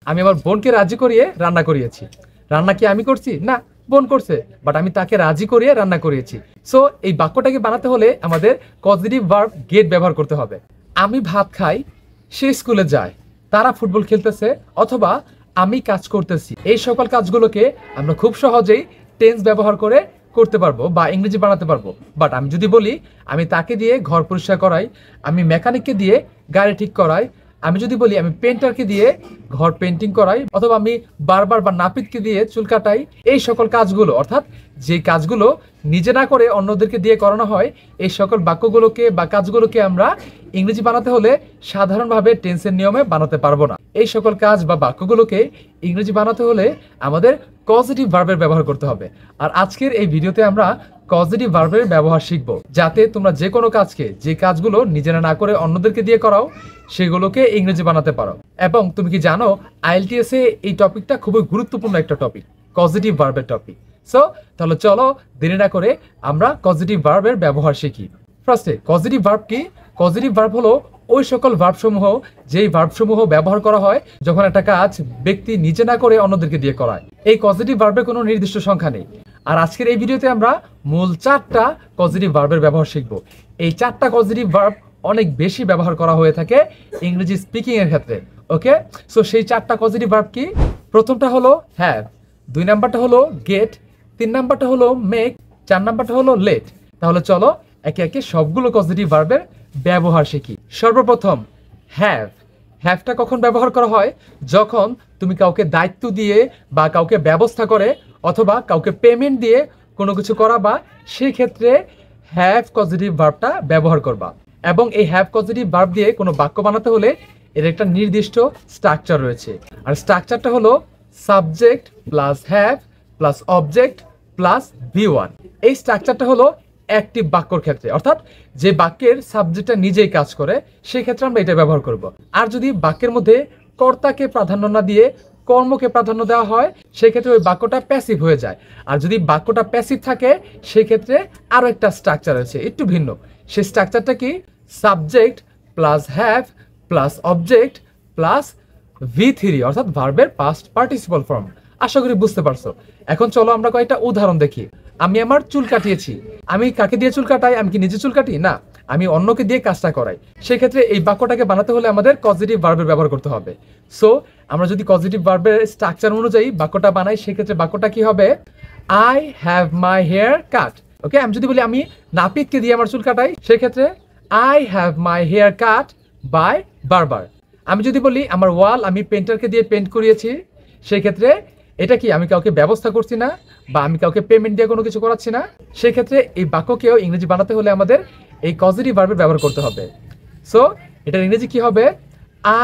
আমি আমার বোনকে রাজি করিয়ে রান্না করিয়েছি। রান্না কি আমি করছি? না, বোন করছে, বাট আমি তাকে রাজি করিয়ে রান্না করিয়েছি। সো এই বাক্যটাকে বানাতে হলে আমাদের পজিটিভ ভার্ব গেট ব্যবহার করতে হবে। আমি ভাত খাই, সে স্কুলে যায়, তারা ফুটবল খেলতেছে, অথবা আমি কাজ করতেছি। এই সকল কাজগুলোকে আমরা খুব সহজেই টেন্স ব্যবহার করে করতে পারবো বা ইংরেজি বানাতে পারবো। বাট আমি যদি বলি আমি তাকে দিয়ে ঘর পরিষ্কার করাই, আমি মেকানিককে দিয়ে গাড়ি ঠিক করাই, আমি যদি বলি আমি পেন্টারকে দিয়ে ঘর পেন্টিং করাই, অথবা আমি বারবার বা নাপিতকে দিয়ে চুল কাটাই, এই সকল কাজগুলো অর্থাৎ যে কাজগুলো নিজে না করে অন্যদেরকে দিয়ে করানো হয়, এই সকল বাক্যগুলোকে বা কাজগুলোকে আমরা ইংরেজি বানাতে হলে সাধারণভাবে টেন্সের নিয়মে বানাতে পারবো না। এই সকল কাজ বা বাক্যগুলোকে ইংরেজি বানাতে হলে আমাদের পজিটিভ ভার্বের ব্যবহার করতে হবে। আর আজকের এই ভিডিওতে আমরা পজিটিভ ভার্বের ব্যবহার শিখব, যাতে তোমরা যে কোনো কাজকে, যে কাজগুলো নিজেরা না করে অন্যদেরকে দিয়ে করাও, সেগুলোকে ইংরেজি বানাতে পারো। এবং তুমি কি জানো IELTS এ এই টপিকটা খুবই গুরুত্বপূর্ণ একটা টপিক, পজিটিভ ভার্বের টপিক। সো তাহলে চলো দেরি না করে আমরা পজিটিভ ভার্বের ব্যবহার শিখি। ফার্স্টে পজিটিভ ভার্ব কি? পজিটিভ ভার্ব হলো ওই সকল ভার্বসমূহ যেই ভার্বসমূহ ব্যবহার করা হয় যখন একটা কাজ ব্যক্তি নিজে না করে অন্যদেরকে দিয়ে করায়। এই পজিটিভ ভার্বের কোনো নির্দিষ্ট সংখ্যা নেই। আর আজকের এই ভিডিওতে আমরা মূল 4টা পজিটিভ ভার্বের ব্যবহার শিখব। এই 4টা পজিটিভ ভার্ব অনেক বেশি ব্যবহার করা হয়ে থাকে ইংরেজি স্পিকিং এর ক্ষেত্রে। ওকে, সো সেই 4টা পজিটিভ ভার্ব কি? প্রথমটা হলো হ্যাভ, 2 নাম্বারটা হলো গেট, 3 নাম্বারটা হলো মেক, 4 নাম্বারটা হলো লেট। তাহলে চলো একে একে সবগুলো পজিটিভ ভার্বের ব্যবহার শিখি। সর্বপ্রথম হ্যাভ। হ্যাভটা কখন ব্যবহার করা হয়? যখন তুমি কাউকে দায়িত্ব দিয়ে বা কাউকে ব্যবস্থা করে অথবা কাউকে পেমেন্ট দিয়ে কোনো কিছু করাবা, সেই ক্ষেত্রে হ্যাভ পজিটিভ ভার্বটা ব্যবহার করবা। এবং এই হ্যাভ পজিটিভ ভার্ব দিয়ে কোনো বাক্য বানাতে হলে এর একটা নির্দিষ্ট স্ট্রাকচার রয়েছে। আর স্ট্রাকচারটা হলো subject plus have plus object plus V1। এই স্ট্রাকচারটা হলো অ্যাক্টিভ বাক্যর ক্ষেত্রে, অর্থাৎ যে বাক্যের সাবজেক্টটা নিজেই কাজ করে, সেই ক্ষেত্রে আমরা এটা ব্যবহার করব। আর যদি বাক্যের মধ্যে কর্তাকে প্রাধান্য না দিয়ে কর্মকে প্রাধান্য দেওয়া হয়, সেক্ষেত্রে ওই বাক্যটা প্যাসিভ হয়ে যায়। আর যদি বাক্যটা প্যাসিভ থাকে, সেক্ষেত্রে আরও একটা স্ট্রাকচার আছে, একটু ভিন্ন। সেই স্ট্রাকচারটা কি? Subject plus have plus object plus V3, অর্থাৎ ভার্বের পাস্ট পার্টিসিপল ফর্ম। আশা করি বুঝতে পারছো। এখন চলো আমরা কয়েকটা উদাহরণ দেখি। আমি আমার চুল কাটিয়েছি। আমি কাকে দিয়ে চুল কাটাই? আমি কি নিজে চুল কাটি? না, আমি অন্যকে দিয়ে কাজটা করাই। সেক্ষেত্রে এই বাক্যটাকে বানাতে হলে আমাদের পজিটিভ ভার্বের ব্যবহার করতে হবে। সো আমরা যদি পজিটিভ ভার্বের স্ট্রাকচার অনুযায়ী বাক্যটা বানাই, সেক্ষেত্রে বাক্যটা কি হবে? I have my hair cut. Okay, আমি যদি বলি আমি নাপিতকে দিয়ে আমার চুল কাটাই, সেক্ষেত্রে I have my hair cut by barber. আমি যদি বলি আমার ওয়াল আমি পেন্টারকে দিয়ে পেন্ট করিয়েছি, সেই ক্ষেত্রে এটা কি? আমি কাউকে ব্যবস্থা করছি না বা আমি কাউকে পেমেন্ট দিয়ে কোনো কিছু করাচ্ছি না। সেই ক্ষেত্রে এই বাক্যকেও ইংরেজি বানাতে হলে আমাদের এই পজিটিভ ভার্বের ব্যবহার করতে হবে। সো এটার ইংরেজি কি হবে?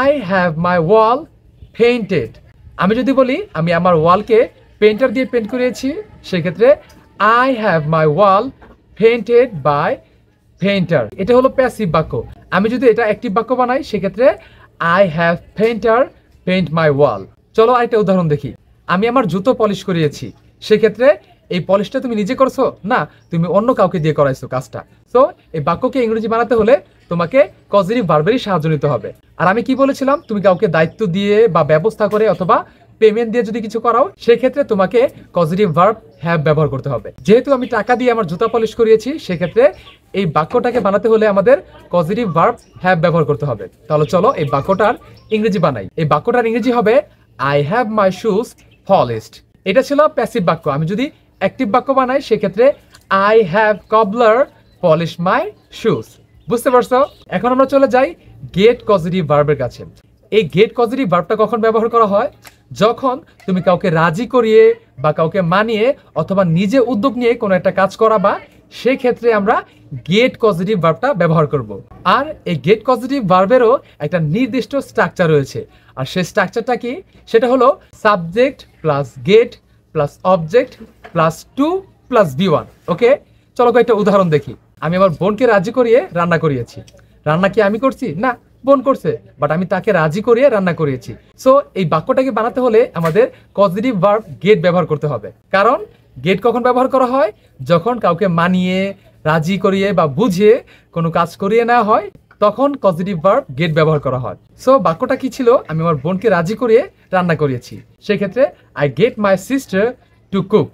I have my wall painted. আমি যদি বলি আমি আমার ওয়ালকে পেন্টার দিয়ে পেন্ট করিয়েছি, সেক্ষেত্রে I have my wall painted by painter. এটা হলো প্যাসিভ বাক্য। আমি যদি এটা অ্যাক্টিভ বাক্য বানাই, সেক্ষেত্রে আই হ্যাভ পেইন্টার পেইন্ট মাই ওয়াল। চলো আরেকটা উদাহরণ দেখি। আমি আমার জুতো পলিশ করিয়েছি, সেক্ষেত্রে এই পলিশটা তুমি নিজে করছো না, তুমি অন্য কাউকে দিয়ে করাইছো কাজটা। সো এই বাক্যকে ইংরেজি বানাতে হলে তোমাকে পজিটিভ ভার্বেরই সাহায্য নিতে হবে। আর আমি কি বলেছিলাম? তুমি কাউকে দায়িত্ব দিয়ে বা ব্যবস্থা করে অথবা পেমেন্ট দিয়ে যদি কিছু করাও, সেক্ষেত্রে তোমাকে পজিটিভ ভার্ব হ্যাভ ব্যবহার করতে হবে। যেহেতু আমি টাকা দিয়ে আমার জুতা পলিশ করিয়েছি, সেক্ষেত্রে এই বাক্যটাকে বানাতে হলে আমাদের পজিটিভ ভার্ব হ্যাভ ব্যবহার করতে হবে। তাহলে চলো এই বাক্যটার ইংরেজি বানাই। এই বাক্যটার ইংরেজি হবে I have my shoes polished. এটা ছিল প্যাসিভ বাক্য। আমি যদি অ্যাক্টিভ বাক্য বানাই, সেক্ষেত্রে I have কবলার polish my shoes. বুঝতে পারছো? এখন আমরা চলে যাই গেট পজিটিভ ভার্বের কাছে। এই গেট পজিটিভ ভার্বটা কখন ব্যবহার করা হয়? যখন তুমি কাউকে রাজি করিয়ে বা কাউকে মানিয়ে অথবা নিজে উদ্যোগ নিয়ে কোনো একটা কাজ করাবা, সেই ক্ষেত্রে আমরা গেট পজিটিভ ভার্বটা ব্যবহার করব। আর এই গেট পজিটিভ ভার্বেরও একটা নির্দিষ্ট স্ট্রাকচার রয়েছে। আর সেই স্ট্রাকচারটা কি? সেটা হলো subject plus get plus object plus to plus V1। Okay, চলো কয়েকটা উদাহরণ দেখি। আমি আমার বোনকে রাজি করিয়ে রান্না করিয়েছি। রান্না কি আমি করছি? না, বোন করছে, বাট আমি তাকে রাজি করিয়ে রান্না করিয়েছি। সো এই বাক্যটাকে বানাতে হলে আমাদের পজিটিভ ভার্ব গেট ব্যবহার করতে হবে। কারণ গেট কখন ব্যবহার করা হয়? যখন কাউকে মানিয়ে, রাজি করিয়ে বা বুঝিয়ে কোনো কাজ করিয়ে নেওয়া হয়, তখন পজিটিভ ভার্ব গেট ব্যবহার করা হয়। সো বাক্যটা কি ছিল? আমি আমার বোনকে রাজি করিয়ে রান্না করিয়েছি। সেক্ষেত্রে I get my sister to cook.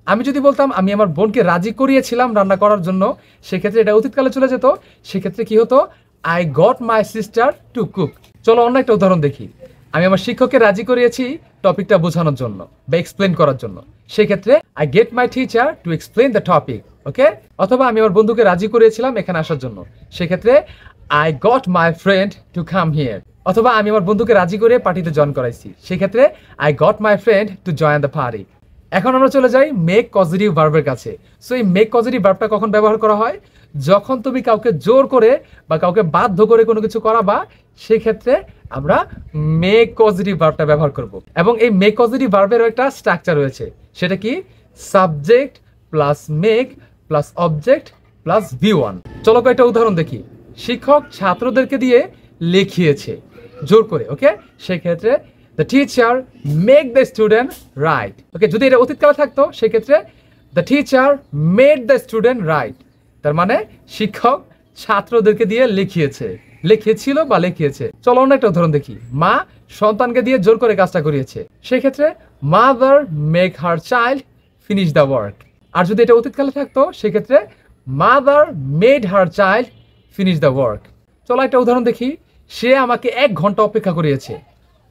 আমি যদি বলতাম আমি আমার বোনকে রাজি করিয়েছিলাম রান্না করার জন্য, সেক্ষেত্রে এটা অতীতকালে চলে যেত। সেক্ষেত্রে কি হতো? I got my sister to cook. চলো অন্য একটা উদাহরণ দেখি। আমি আমার শিক্ষককে রাজি করিয়েছি টপিকটা বোঝানোর জন্য বা এক্সপ্লেন করার জন্য। সেক্ষেত্রে I get my teacher to explain the topic. Okay. অথবা আমি আমার বন্ধুকে রাজি করিয়েছিলাম এখানে আসার জন্য। সেক্ষেত্রে I got my friend to come here. অথবা আমি আমার বন্ধুকে রাজি করে পার্টিতে জয়েন করাইছি। সেক্ষেত্রে I got my friend to join the party. এখন আমরা চলে যাই মেক পজিটিভ ভার্বের কাছে। সো এই মেক পজিটিভ ভার্বটা কখন ব্যবহার করা হয়? যখন তুমি কাউকে জোর করে বা কাউকে বাধ্য করে কোনো কিছু করাবা, সেক্ষেত্রে আমরা মেক পজিটিভ ভার্বটা ব্যবহার করব। এবং এই মেক পজিটিভ ভার্বেরও একটা স্ট্রাকচার রয়েছে। সেটা কি? Subject plus make plus object plus V1। চলো কয়েকটা উদাহরণ দেখি। শিক্ষক ছাত্রদেরকে দিয়ে লিখিয়েছে জোর করে। ওকে। সেক্ষেত্রে the teacher make the student write. Okay. যদি এটা অতীতকালে থাকতো সেক্ষেত্রে the teacher made the student write. তার মানে শিক্ষক ছাত্রদেরকে দিয়ে লিখিয়েছে, লিখিয়েছিল বা লিখিয়েছে। চলো অন্য একটা উদাহরণ দেখি। মা সন্তানকে দিয়ে জোর করে কাজটা করিয়েছে। সেক্ষেত্রে mother make her child finish the work. আর যদি এটা অতীতকালে থাকতো সেক্ষেত্রে mother made her child finish the work. চলো একটা উদাহরণ দেখি। সে আমাকে 1 ঘন্টা অপেক্ষা করিয়েছে।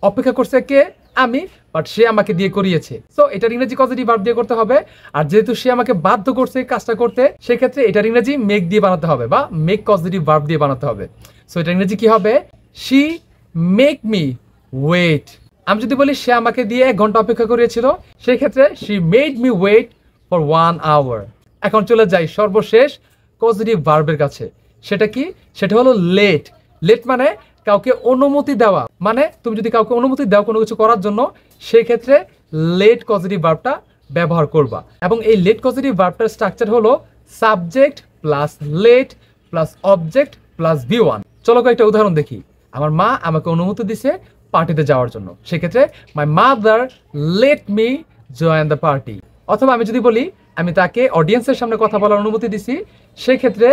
অপেক্ষা করছে কে? আমি, বাট সে আমাকে দিয়ে করিয়েছে। সো এটার ইংরেজি পজিটিভ ভার্ব দিয়ে করতে হবে। আর যেহেতু সে আমাকে বাধ্য করছে কাজটা করতে, সেক্ষেত্রে এটার ইংরেজি মেক দিয়ে বানাতে হবে বা মেক পজিটিভ ভার্ব দিয়ে বানাতে হবে। সো এটার ইংরেজি কি হবে? She make me wait. আমি যদি বলি সে আমাকে দিয়ে 1 ঘন্টা অপেক্ষা করিয়েছিল, সেক্ষেত্রে she made me wait for 1 hour. এখন চলে যাই সর্বশেষ পজিটিভ ভার্বের কাছে। সেটা কি? সেটা হলো লেট। লেট মানে কাউকে অনুমতি দেওয়া। মানে তুমি যদি কাউকে অনুমতি দাও কোনো কিছু করার জন্য, সেই ক্ষেত্রে লেট পজিটিভ ভার্বটা ব্যবহার করবা। এবং এই লেট পজিটিভ ভার্বটার স্ট্রাকচার হলো subject plus let plus object plus V1। চলো কয়েকটা উদাহরণ দেখি। আমার মা আমাকে অনুমতি দিছে পার্টিতে যাওয়ার জন্য। সেক্ষেত্রে my mother let me join the party. অথবা আমি যদি বলি আমি তাকে অডিয়েন্সের সামনে কথা বলার অনুমতি দিছি, সেক্ষেত্রে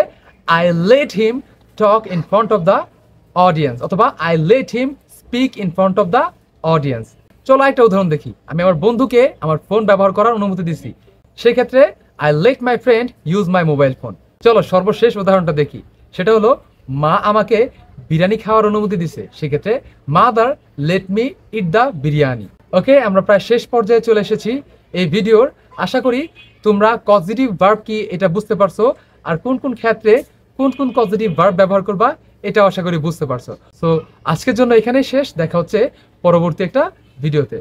I let him talk in front of the audience. অথবা I let him speak in front of the audience. চলো একটা উদাহরণ দেখি। আমি আমার বন্ধুকে আমার ফোন ব্যবহার করার অনুমতি দিছি। সেক্ষেত্রে I late my friend use my mobile phone. চলো সর্বশেষ উদাহরণটা দেখি। সেটা হলো মা আমাকে বিরিয়ানি খাওয়ার অনুমতি দিছে। সেক্ষেত্রে mother let me eat the biryani. Okay. আমরা প্রায় শেষ পর্যায়ে চলে এসেছি এই ভিডিওর। আশা করি তোমরা পজিটিভ ভার্ব কি এটা বুঝতে পারছো, আর কোন কোন ক্ষেত্রে কোন কোন পজিটিভ ভার্ব ব্যবহার করবা এটা আশা করি বুঝতে পারছো। সো আজকের জন্য এখানেই শেষ। দেখা হচ্ছে পরবর্তী একটা ভিডিওতে।